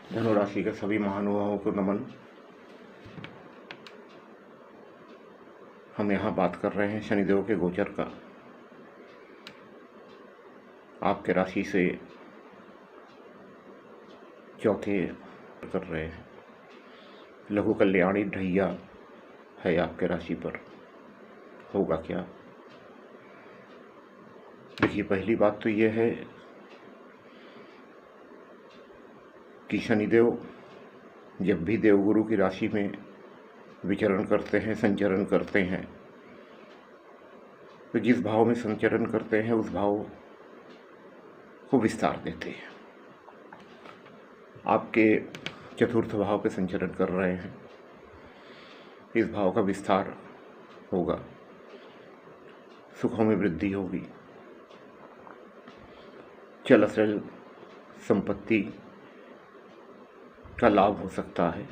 धनु राशि के सभी महानुभावों को नमन। हम यहाँ बात कर रहे हैं शनिदेव के गोचर का। आपके राशि से चौथे कर रहे हैं। लघु कल्याणी ढैया है आपके राशि पर। होगा क्या? देखिए, पहली बात तो यह है कि शनिदेव जब भी देवगुरु की राशि में विचरण करते हैं, संचरण करते हैं, तो जिस भाव में संचरण करते हैं उस भाव को विस्तार देते हैं। आपके चतुर्थ भाव पे संचरण कर रहे हैं, इस भाव का विस्तार होगा, सुखों में वृद्धि होगी, चल अचल संपत्ति का लाभ हो सकता है।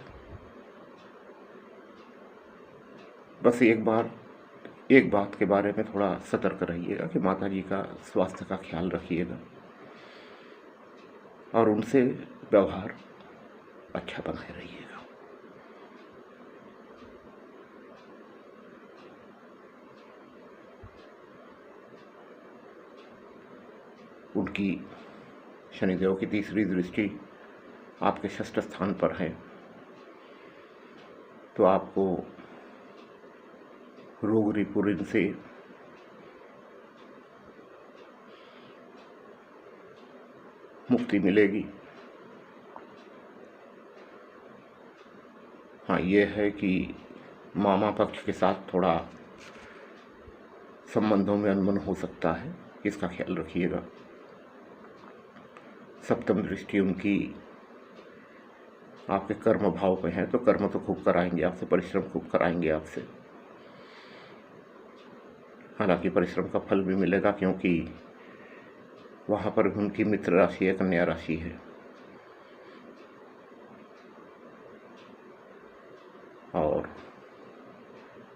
बस एक बात के बारे में थोड़ा सतर्क रहिएगा कि माता जी का स्वास्थ्य का ख्याल रखिएगा और उनसे व्यवहार अच्छा बनाए रहिएगा। उनकी शनिदेव की तीसरी दृष्टि आपके षष्ठ स्थान पर है, तो आपको रोग रिपुरिन से मुक्ति मिलेगी। हाँ, ये है कि मामा पक्ष के साथ थोड़ा संबंधों में अनबन हो सकता है, इसका ख्याल रखिएगा। सप्तम दृष्टि उनकी आपके कर्म भाव पे है, तो कर्म तो खूब कराएंगे आपसे, परिश्रम खूब कराएंगे आपसे। हालांकि परिश्रम का फल भी मिलेगा, क्योंकि वहाँ पर उनकी मित्र राशि है, कन्या राशि है। और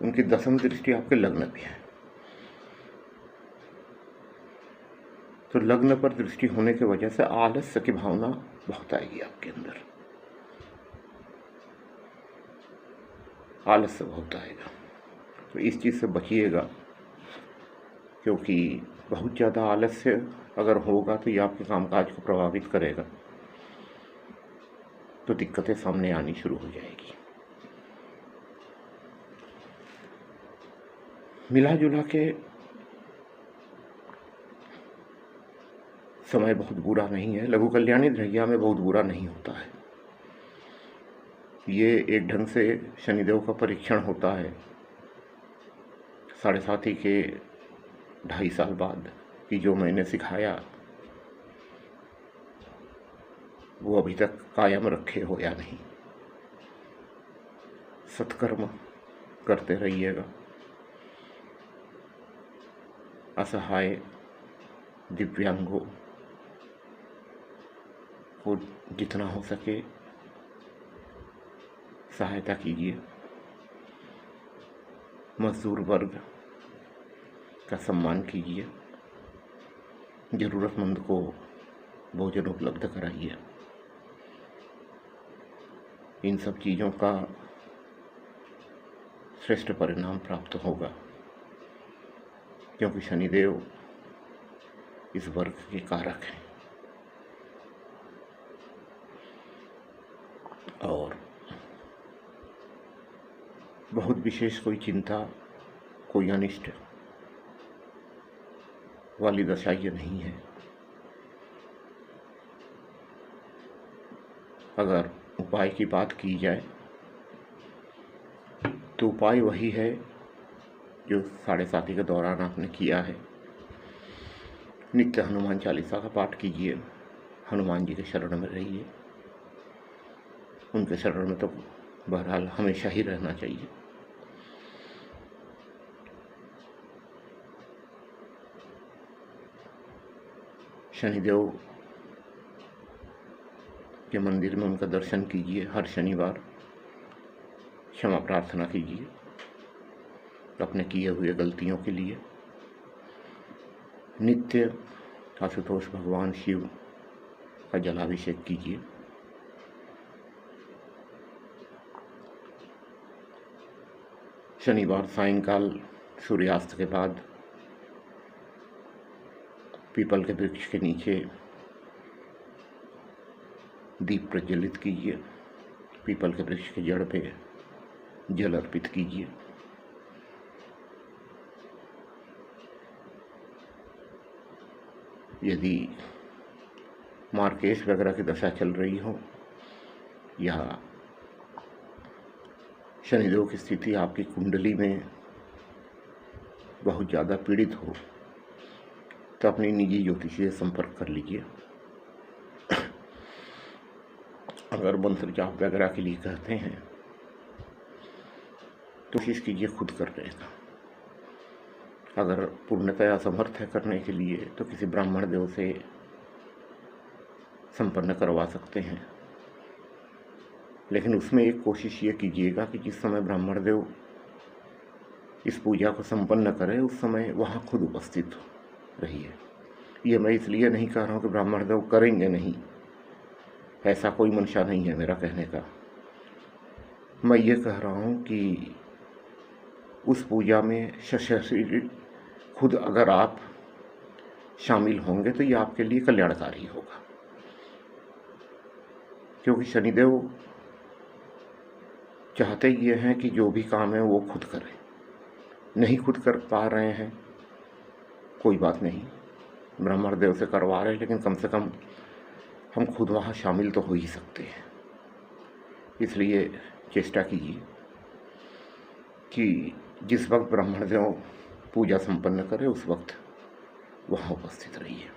उनकी दसम दृष्टि आपके लग्न पे है, तो लग्न पर दृष्टि होने की वजह से आलस्य की भावना बहुत आएगी आपके अंदर, आलस्य बहुत आएगा। तो इस चीज़ से बचिएगा, क्योंकि बहुत ज़्यादा आलस्य अगर होगा तो ये आपके कामकाज को प्रभावित करेगा, तो दिक्कतें सामने आनी शुरू हो जाएगी। मिला जुला के समय बहुत बुरा नहीं है। लघु कल्याणी ढैया में बहुत बुरा नहीं होता है। ये एक ढंग से शनिदेव का परीक्षण होता है 7.5 के 2.5 साल बाद, कि जो मैंने सिखाया वो अभी तक कायम रखे हो या नहीं। सत्कर्म करते रहिएगा। असहाय दिव्यांगों को जितना हो सके सहायता कीजिए। मजदूर वर्ग का सम्मान कीजिए। ज़रूरतमंद को भोजन उपलब्ध कराइए। इन सब चीज़ों का श्रेष्ठ परिणाम प्राप्त होगा, क्योंकि शनिदेव इस वर्ग के कारक हैं। और बहुत विशेष कोई चिंता, कोई अनिष्ट वाली दशा ये नहीं है। अगर उपाय की बात की जाए तो उपाय वही है जो 7.5 के दौरान आपने किया है। नित्य हनुमान चालीसा का पाठ कीजिए। हनुमान जी के शरण में रहिए। उनके शरण में तो बहरहाल हमेशा ही रहना चाहिए। शनिदेव के मंदिर में उनका दर्शन कीजिए। हर शनिवार क्षमा प्रार्थना कीजिए अपने किए हुए गलतियों के लिए। नित्य आशुतोष भगवान शिव का जलाभिषेक कीजिए। शनिवार सायंकाल सूर्यास्त के बाद पीपल के वृक्ष के नीचे दीप प्रज्वलित कीजिए, पीपल के वृक्ष की जड़ पे जल अर्पित कीजिए। यदि मार्केश वगैरह की दशा चल रही हो या शनिदेव की स्थिति आपकी कुंडली में बहुत ज़्यादा पीड़ित हो तो अपनी निजी ज्योतिषी से संपर्क कर लीजिए। अगर मंत्र जाप वगैरह के लिए कहते हैं तो कोशिश कीजिए खुद करने का। अगर पूर्णतया असमर्थ है करने के लिए तो किसी ब्राह्मण देव से संपन्न करवा सकते हैं, लेकिन उसमें एक कोशिश ये कीजिएगा कि जिस समय ब्राह्मण देव इस पूजा को संपन्न करें उस समय वहाँ खुद उपस्थित रहिए। ये मैं इसलिए नहीं कह रहा हूँ कि ब्राह्मण देव करेंगे नहीं, ऐसा कोई मंशा नहीं है मेरा कहने का। मैं ये कह रहा हूँ कि उस पूजा में सशरीर खुद अगर आप शामिल होंगे तो ये आपके लिए कल्याणकारी होगा, क्योंकि शनिदेव चाहते ये हैं कि जो भी काम है वो खुद करें। नहीं खुद कर पा रहे हैं कोई बात नहीं, ब्रह्मण देव से करवा रहे हैं, लेकिन कम से कम हम खुद वहाँ शामिल तो हो ही सकते हैं। इसलिए चेष्टा कीजिए कि जिस वक्त ब्राह्मण देव पूजा संपन्न करें उस वक्त वहाँ उपस्थित रहिए,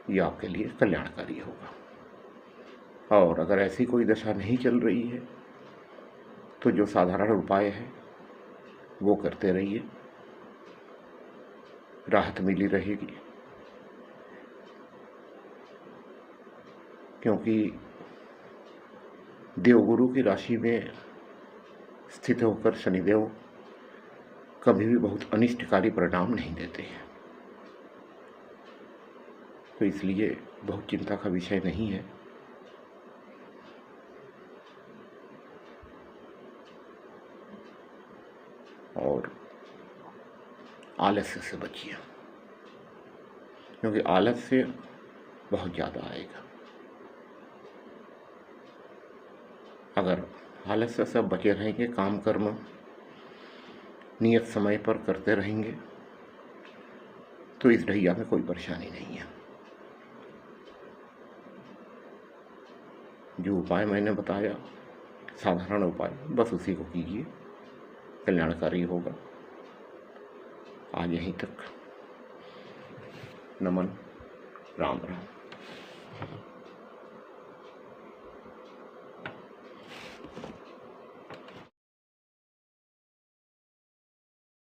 ये आपके लिए कल्याणकारी होगा। और अगर ऐसी कोई दशा नहीं चल रही है तो जो साधारण उपाय है वो करते रहिए, राहत मिली रहेगी। क्योंकि देवगुरु की राशि में स्थित होकर शनिदेव कभी भी बहुत अनिष्टकारी परिणाम नहीं देते हैं, तो इसलिए बहुत चिंता का विषय नहीं है। और आलस्य से बचिए, क्योंकि आलस्य बहुत ज़्यादा आएगा। अगर आलस्य से बचे रहेंगे, काम कर्म नियत समय पर करते रहेंगे तो इस ढैया में कोई परेशानी नहीं है। जो उपाय मैंने बताया साधारण उपाय, बस उसी को कीजिए, कल्याणकारी होगा। आज यहीं तक। नमन, राम राम।